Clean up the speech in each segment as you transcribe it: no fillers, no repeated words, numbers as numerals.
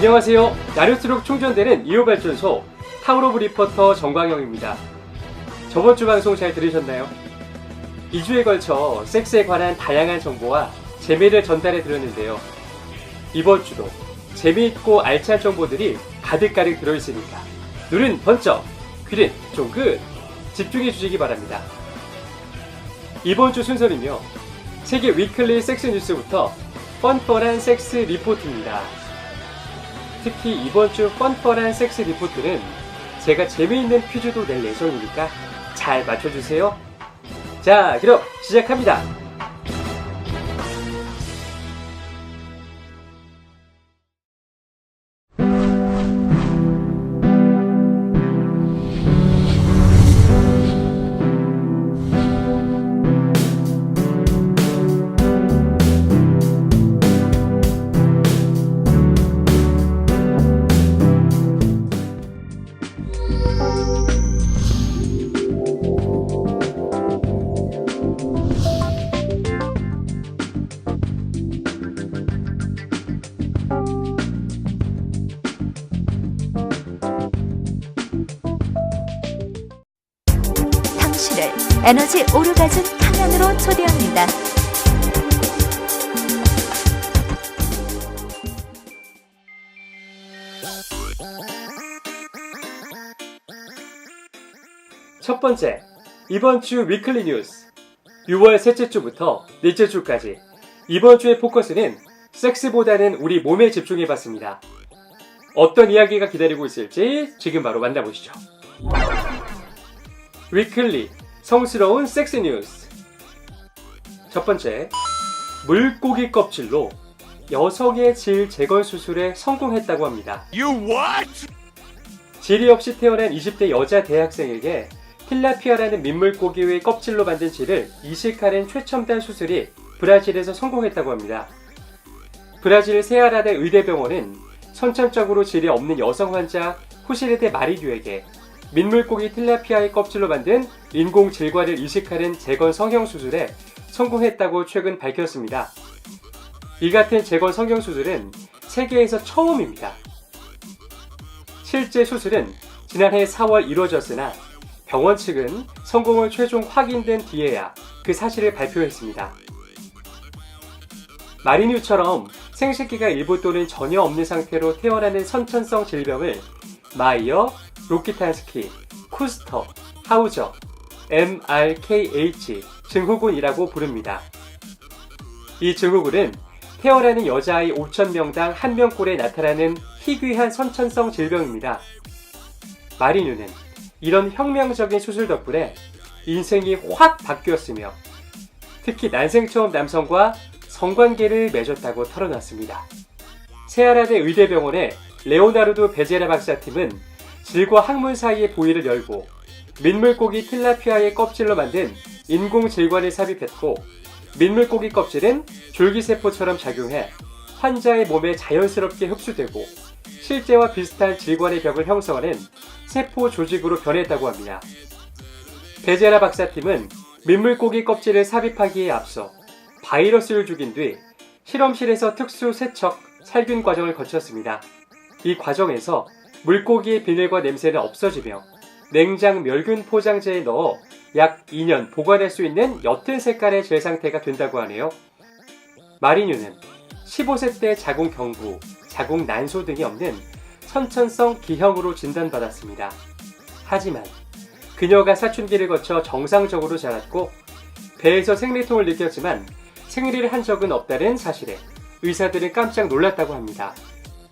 안녕하세요. 나를수록 충전되는 2호 발전소 타월 오브 리포터 정광영입니다. 저번 주 방송 잘 들으셨나요? 2주에 걸쳐 섹스에 관한 다양한 정보와 재미를 전달해 드렸는데요. 이번 주도 재미있고 알찬 정보들이 가득가득 들어있으니까 눈은 번쩍, 귀는 쫑긋 집중해 주시기 바랍니다. 이번 주 순서는요, 세계 위클리 섹스 뉴스부터 펀펀한 섹스 리포트입니다. 특히 이번 주 펀펀한 섹스 리포트는 제가 재미있는 퀴즈도 낼 예정이니까 잘 맞춰주세요. 자, 그럼 시작합니다. 당신을 에너지 오르가즘 탕양으로 초대합니다. 첫 번째, 이번 주 위클리 뉴스. 6월 셋째 주부터 넷째 주까지 이번 주의 포커스는 섹스보다는 우리 몸에 집중해봤습니다. 어떤 이야기가 기다리고 있을지 지금 바로 만나보시죠. 위클리 성스러운 섹스 뉴스. 첫 번째, 물고기 껍질로 여성의 질 재건 수술에 성공했다고 합니다. 질이 없이 태어난 20대 여자 대학생에게 틸라피아라는 민물고기의 껍질로 만든 질을 이식하는 최첨단 수술이 브라질에서 성공했다고 합니다. 브라질 세아라데 의대병원은 선천적으로 질이 없는 여성 환자 후시레데 마리뉴에게 민물고기 틸라피아의 껍질로 만든 인공 질관을 이식하는 재건 성형 수술에 성공했다고 최근 밝혔습니다. 이 같은 재건 성형 수술은 세계에서 처음입니다. 실제 수술은 지난해 4월 이루어졌으나 병원 측은 성공을 최종 확인된 뒤에야 그 사실을 발표했습니다. 마리뉴처럼 생식기가 일부 또는 전혀 없는 상태로 태어나는 선천성 질병을 마이어, 로키탄스키, 쿠스터, 하우저, MRKH 증후군이라고 부릅니다. 이 증후군은 태어나는 여자아이 5,000명당 1명꼴에 나타나는 희귀한 선천성 질병입니다. 마리뉴는 이런 혁명적인 수술 덕분에 인생이 확 바뀌었으며 특히 난생 처음 남성과 성관계를 맺었다고 털어놨습니다. 세아라데 의대병원의 레오나르도 베제라 박사팀은 질과 항문 사이의 부위를 열고 민물고기 틸라피아의 껍질로 만든 인공 질관을 삽입했고, 민물고기 껍질은 줄기세포처럼 작용해 환자의 몸에 자연스럽게 흡수되고 실제와 비슷한 질관의 벽을 형성하는 세포 조직으로 변했다고 합니다. 베제라 박사팀은 민물고기 껍질을 삽입하기에 앞서 바이러스를 죽인 뒤 실험실에서 특수 세척, 살균 과정을 거쳤습니다. 이 과정에서 물고기의 비늘과 냄새는 없어지며 냉장 멸균 포장재에 넣어 약 2년 보관할 수 있는 옅은 색깔의 젤 상태가 된다고 하네요. 마리뉴는 15세 때 자궁 경부, 자궁 난소 등이 없는 선천성 기형으로 진단받았습니다. 하지만 그녀가 사춘기를 거쳐 정상적으로 자랐고 배에서 생리통을 느꼈지만 생리를 한 적은 없다는 사실에 의사들은 깜짝 놀랐다고 합니다.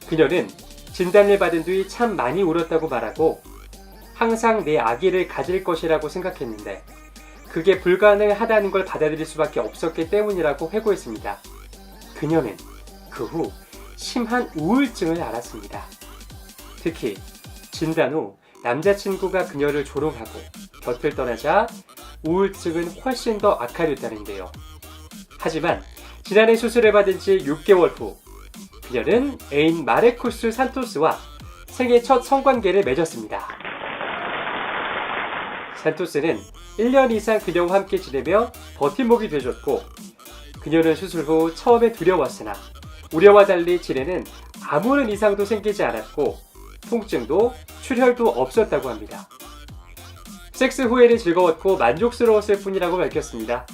그녀는 진단을 받은 뒤 참 많이 울었다고 말하고 항상 내 아기를 가질 것이라고 생각했는데 그게 불가능하다는 걸 받아들일 수밖에 없었기 때문이라고 회고했습니다. 그녀는 그 후 심한 우울증을 앓았습니다. 특히 진단 후 남자친구가 그녀를 조롱하고 곁을 떠나자 우울증은 훨씬 더 악화됐다는데요. 하지만 지난해 수술을 받은 지 6개월 후 그녀는 애인 마레쿠스 산토스와 생애 첫 성관계를 맺었습니다. 산토스는 1년 이상 그녀와 함께 지내며 버팀목이 되어줬고, 그녀는 수술 후 처음에 두려웠으나 우려와 달리 진해는 아무런 이상도 생기지 않았고 통증도 출혈도 없었다고 합니다. 섹스 후에는 즐거웠고 만족스러웠을 뿐이라고 밝혔습니다.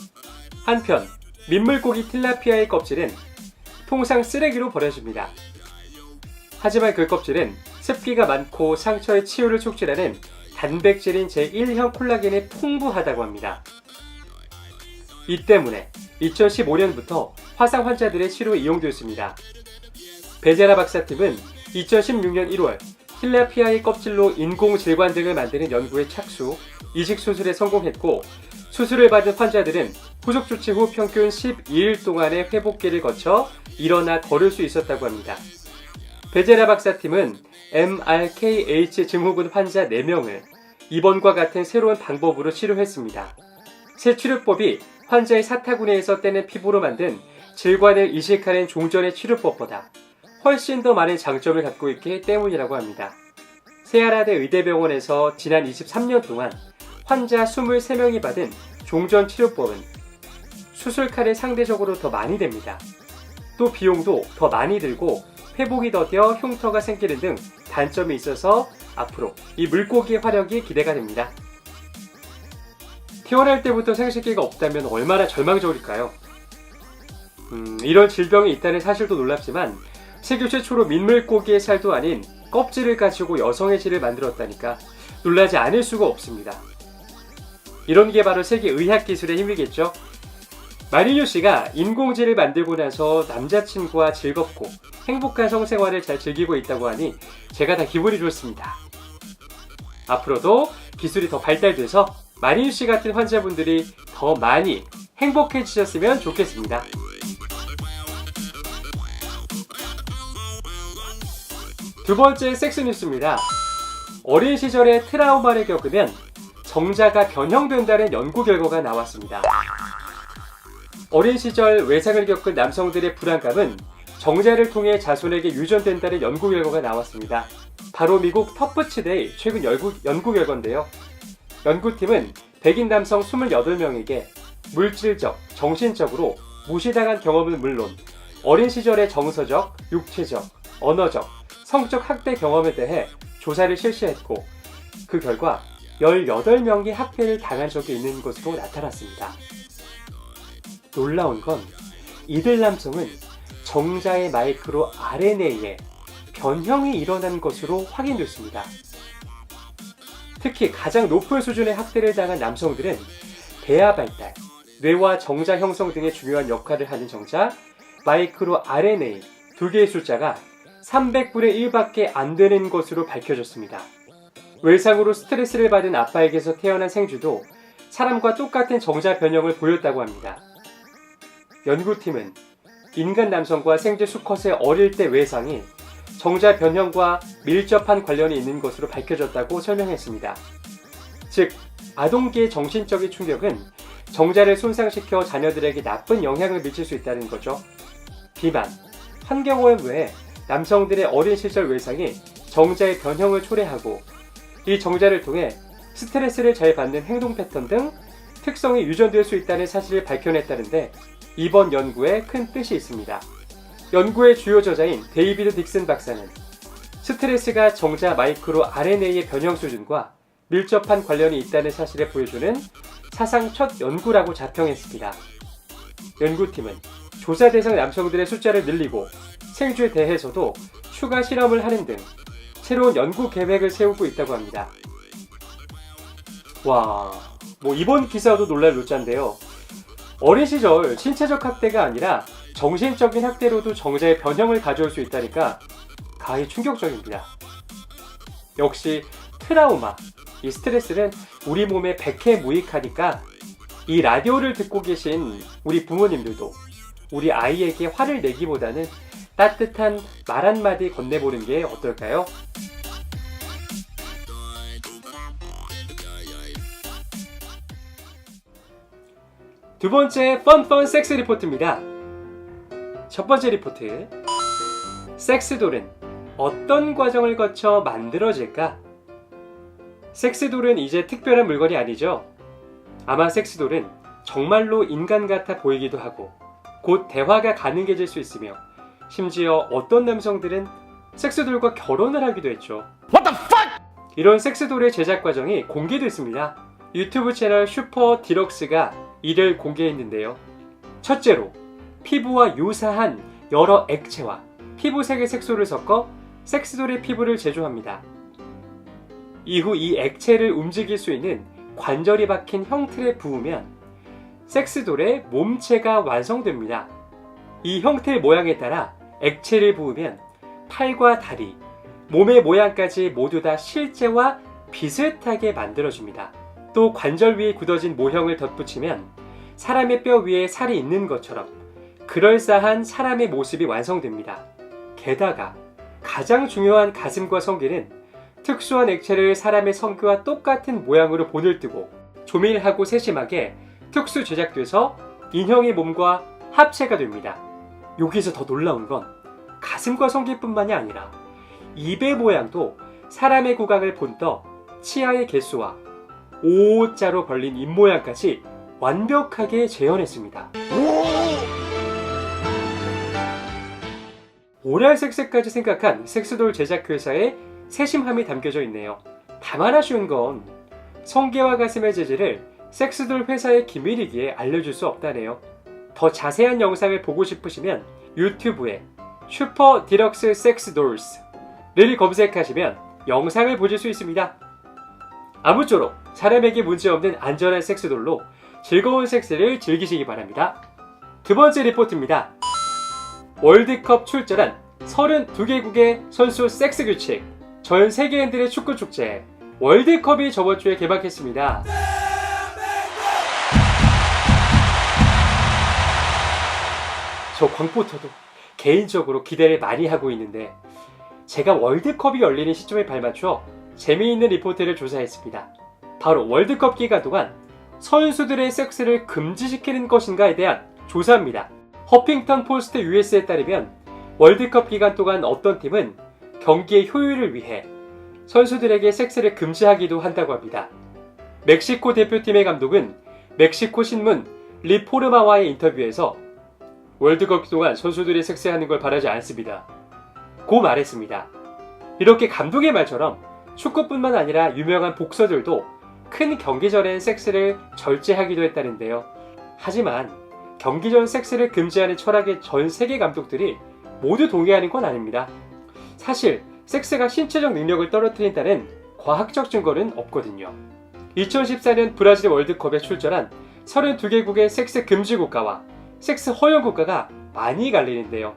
한편 민물고기 틸라피아의 껍질은 통상 쓰레기로 버려집니다. 하지만 그 껍질은 습기가 많고 상처의 치유를 촉진하는 단백질인 제1형 콜라겐이 풍부하다고 합니다. 이 때문에 2015년부터 화상 환자들의 치료에 이용되었습니다. 베제라 박사팀은 2016년 1월 틸라피아의 껍질로 인공질관 등을 만드는 연구에 착수, 이식 수술에 성공했고 수술을 받은 환자들은 후속 조치 후 평균 12일 동안의 회복기를 거쳐 일어나 걸을 수 있었다고 합니다. 베제라 박사팀은 MRKH 증후군 환자 4명을 이번과 같은 새로운 방법으로 치료했습니다. 새 치료법이 환자의 사타구니에서 떼는 피부로 만든 질관을 이식하는 종전의 치료법보다 훨씬 더 많은 장점을 갖고 있기 때문이라고 합니다. 세아라대 의대병원에서 지난 23년 동안 환자 23명이 받은 종전 치료법은 수술칼이 상대적으로 더 많이 됩니다. 또 비용도 더 많이 들고 회복이 더뎌 흉터가 생기는 등 단점이 있어서 앞으로 이 물고기의 활약이 기대가 됩니다. 태어날 때부터 생식기가 없다면 얼마나 절망적일까요? 이런 질병이 있다는 사실도 놀랍지만 세계 최초로 민물고기의 살도 아닌 껍질을 가지고 여성의 질을 만들었다니까 놀라지 않을 수가 없습니다. 이런 게 바로 세계 의학 기술의 힘이겠죠? 마리뉴 씨가 인공질을 만들고 나서 남자친구와 즐겁고 행복한 성생활을 잘 즐기고 있다고 하니 제가 다 기분이 좋습니다. 앞으로도 기술이 더 발달돼서 마리뉴 씨 같은 환자분들이 더 많이 행복해지셨으면 좋겠습니다. 두 번째 섹스 뉴스입니다. 어린 시절에 트라우마를 겪으면 정자가 변형된다는 연구 결과가 나왔습니다. 어린 시절 외상을 겪은 남성들의 불안감은 정자를 통해 자손에게 유전된다는 연구 결과가 나왔습니다. 바로 미국 터프치데이 최근 연구 결과인데요. 연구팀은 백인 남성 28명에게 물질적, 정신적으로 무시당한 경험은 물론 어린 시절의 정서적, 육체적, 언어적, 성적 학대 경험에 대해 조사를 실시했고 그 결과 18명이 학대를 당한 적이 있는 것으로 나타났습니다. 놀라운 건 이들 남성은 정자의 마이크로 RNA에 변형이 일어난 것으로 확인됐습니다. 특히 가장 높은 수준의 학대를 당한 남성들은 대화 발달, 뇌와 정자 형성 등의 중요한 역할을 하는 정자, 마이크로 RNA 2개의 숫자가 300분의 1밖에 안 되는 것으로 밝혀졌습니다. 외상으로 스트레스를 받은 아빠에게서 태어난 생쥐도 사람과 똑같은 정자 변형을 보였다고 합니다. 연구팀은 인간 남성과 생쥐 수컷의 어릴 때 외상이 정자 변형과 밀접한 관련이 있는 것으로 밝혀졌다고 설명했습니다. 즉, 아동기의 정신적인 충격은 정자를 손상시켜 자녀들에게 나쁜 영향을 미칠 수 있다는 거죠. 비만, 환경오염 외에 남성들의 어린 시절 외상이 정자의 변형을 초래하고 이 정자를 통해 스트레스를 잘 받는 행동 패턴 등 특성이 유전될 수 있다는 사실을 밝혀냈다는데 이번 연구에 큰 뜻이 있습니다. 연구의 주요 저자인 데이비드 딕슨 박사는 스트레스가 정자 마이크로 RNA의 변형 수준과 밀접한 관련이 있다는 사실을 보여주는 사상 첫 연구라고 자평했습니다. 연구팀은 조사 대상 남성들의 숫자를 늘리고 생쥐에 대해서도 추가 실험을 하는 등 새로운 연구 계획을 세우고 있다고 합니다. 와, 이번 기사도 놀랄 노자인데요. 어린 시절 신체적 학대가 아니라 정신적인 학대로도 정자의 변형을 가져올 수 있다니까 가히 충격적입니다. 역시 트라우마, 이 스트레스는 우리 몸에 백해무익하니까 이 라디오를 듣고 계신 우리 부모님들도 우리 아이에게 화를 내기보다는 따뜻한 말 한마디 건네보는 게 어떨까요? 두 번째 펀펀 섹스 리포트입니다. 첫 번째 리포트. 섹스돌은 어떤 과정을 거쳐 만들어질까? 섹스돌은 이제 특별한 물건이 아니죠. 아마 섹스돌은 정말로 인간 같아 보이기도 하고 곧 대화가 가능해질 수 있으며 심지어 어떤 남성들은 섹스돌과 결혼을 하기도 했죠. What the fuck? 이런 섹스돌의 제작 과정이 공개됐습니다. 유튜브 채널 슈퍼 디럭스가 이를 공개했는데요. 첫째로 피부와 유사한 여러 액체와 피부색의 색소를 섞어 섹스돌의 피부를 제조합니다. 이후 이 액체를 움직일 수 있는 관절이 박힌 형틀에 부으면 섹스돌의 몸체가 완성됩니다. 이 형틀 모양에 따라 액체를 부으면 팔과 다리, 몸의 모양까지 모두 다 실제와 비슷하게 만들어줍니다. 또 관절 위에 굳어진 모형을 덧붙이면 사람의 뼈 위에 살이 있는 것처럼 그럴싸한 사람의 모습이 완성됩니다. 게다가 가장 중요한 가슴과 성기는 특수한 액체를 사람의 성기와 똑같은 모양으로 본을 뜨고 조밀하고 세심하게 특수 제작돼서 인형의 몸과 합체가 됩니다. 여기서 더 놀라운 건 가슴과 성기뿐만이 아니라 입의 모양도 사람의 구강을 본떠 치아의 개수와 O자로 벌린 입모양까지 완벽하게 재현했습니다. 오랄 섹스까지 생각한 섹스돌 제작 회사의 세심함이 담겨져 있네요. 다만 아쉬운 건 성게와 가슴의 재질을 섹스돌 회사의 기밀이기에 알려줄 수 없다네요. 더 자세한 영상을 보고 싶으시면 유튜브에 슈퍼 디럭스 섹스돌스를 검색하시면 영상을 보실 수 있습니다. 아무쪼록 사람에게 문제없는 안전한 섹스돌로 즐거운 섹스를 즐기시기 바랍니다. 두 번째 리포트입니다. 월드컵 출전한 32개국의 선수 섹스 규칙, 전 세계인들의 축구 축제, 월드컵이 저번 주에 개막했습니다. 저 광포터도 개인적으로 기대를 많이 하고 있는데 제가 월드컵이 열리는 시점에 발맞춰 재미있는 리포트를 조사했습니다. 바로 월드컵 기간 동안 선수들의 섹스를 금지시키는 것인가에 대한 조사입니다. 허핑턴 포스트 US에 따르면 월드컵 기간 동안 어떤 팀은 경기의 효율을 위해 선수들에게 섹스를 금지하기도 한다고 합니다. 멕시코 대표팀의 감독은 멕시코 신문 리포르마와의 인터뷰에서 월드컵 동안 선수들이 섹스하는 걸 바라지 않습니다. 고 말했습니다. 이렇게 감독의 말처럼 축구뿐만 아니라 유명한 복서들도 큰 경기 전엔 섹스를 절제하기도 했다는데요. 하지만 경기 전 섹스를 금지하는 철학의 전 세계 감독들이 모두 동의하는 건 아닙니다. 사실 섹스가 신체적 능력을 떨어뜨린다는 과학적 증거는 없거든요. 2014년 브라질 월드컵에 출전한 32개국의 섹스 금지 국가와 섹스 허용 국가가 많이 갈리는데요.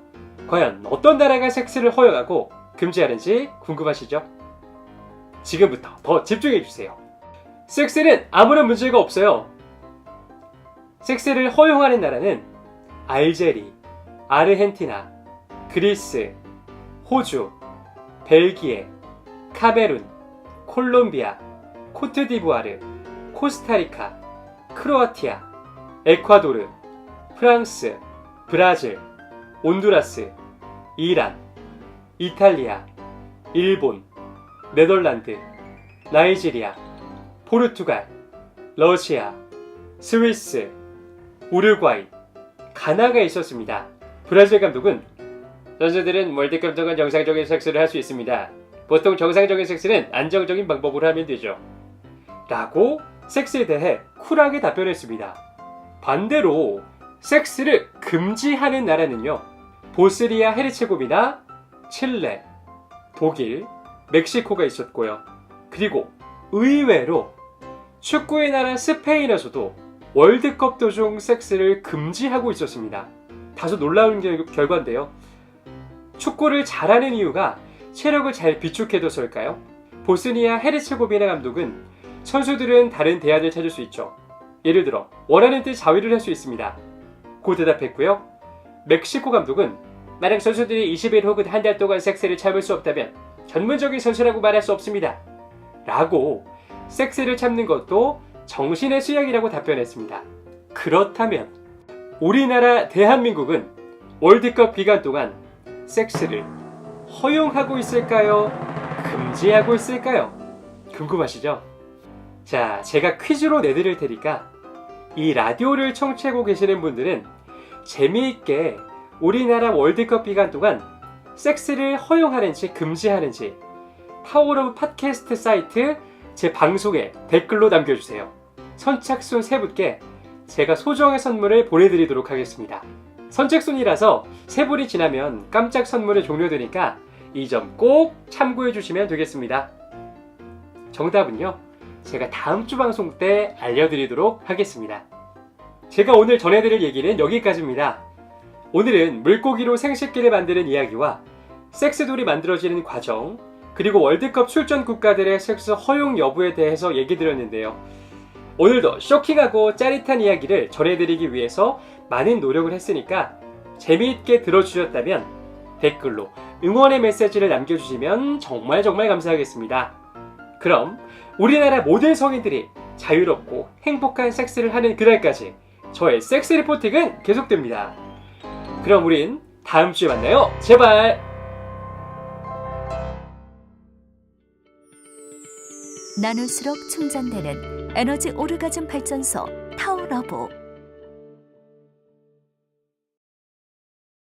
과연 어떤 나라가 섹스를 허용하고 금지하는지 궁금하시죠? 지금부터 더 집중해주세요. 섹스는 아무런 문제가 없어요. 섹스를 허용하는 나라는 알제리, 아르헨티나, 그리스, 호주, 벨기에, 카메룬, 콜롬비아, 코트디부아르, 코스타리카, 크로아티아, 에콰도르, 프랑스, 브라질, 온두라스, 이란, 이탈리아, 일본, 네덜란드, 나이지리아, 포르투갈, 러시아, 스위스, 우루과이, 가나가 있었습니다. 브라질 감독은 선수들은 월드컵 동안 정상적인 섹스를 할 수 있습니다. 보통 정상적인 섹스는 안정적인 방법으로 하면 되죠. 라고 섹스에 대해 쿨하게 답변했습니다. 반대로 섹스를 금지하는 나라는요. 보스니아 헤르체고비나, 칠레, 독일, 멕시코가 있었고요. 그리고 의외로 축구의 나라 스페인에서도 월드컵 도중 섹스를 금지하고 있었습니다. 다소 놀라운 결과인데요. 축구를 잘하는 이유가 체력을 잘 비축해둬서일까요? 보스니아 헤르체고비나 감독은 선수들은 다른 대안을 찾을 수 있죠. 예를 들어 원하는 때 자위를 할 수 있습니다. 고 대답했고요. 멕시코 감독은 만약 선수들이 20일 혹은 한 달 동안 섹스를 참을 수 없다면 전문적인 선수라고 말할 수 없습니다. 라고 섹스를 참는 것도 정신의 수양이라고 답변했습니다. 그렇다면 우리나라 대한민국은 월드컵 기간 동안 섹스를 허용하고 있을까요? 금지하고 있을까요? 궁금하시죠? 자, 제가 퀴즈로 내드릴 테니까 이 라디오를 청취하고 계시는 분들은 재미있게 우리나라 월드컵 기간 동안 섹스를 허용하는지 금지하는지 파워러브 팟캐스트 사이트 제 방송에 댓글로 남겨주세요. 선착순 3분께 제가 소정의 선물을 보내드리도록 하겠습니다. 선착순이라서 3분이 지나면 깜짝 선물이 종료되니까 이 점 꼭 참고해 주시면 되겠습니다. 정답은요, 제가 다음 주 방송 때 알려드리도록 하겠습니다. 제가 오늘 전해드릴 얘기는 여기까지입니다. 오늘은 물고기로 생식기를 만드는 이야기와 섹스돌이 만들어지는 과정, 그리고 월드컵 출전 국가들의 섹스 허용 여부에 대해서 얘기 드렸는데요. 오늘도 쇼킹하고 짜릿한 이야기를 전해드리기 위해서 많은 노력을 했으니까 재미있게 들어주셨다면 댓글로 응원의 메시지를 남겨주시면 정말 감사하겠습니다. 그럼 우리나라 모든 성인들이 자유롭고 행복한 섹스를 하는 그날까지 저의 섹스 리포팅은 계속됩니다. 그럼 우린 다음 주에 만나요. 제발! 나눌수록 충전되는 에너지 오르가즘 발전소 타워러브.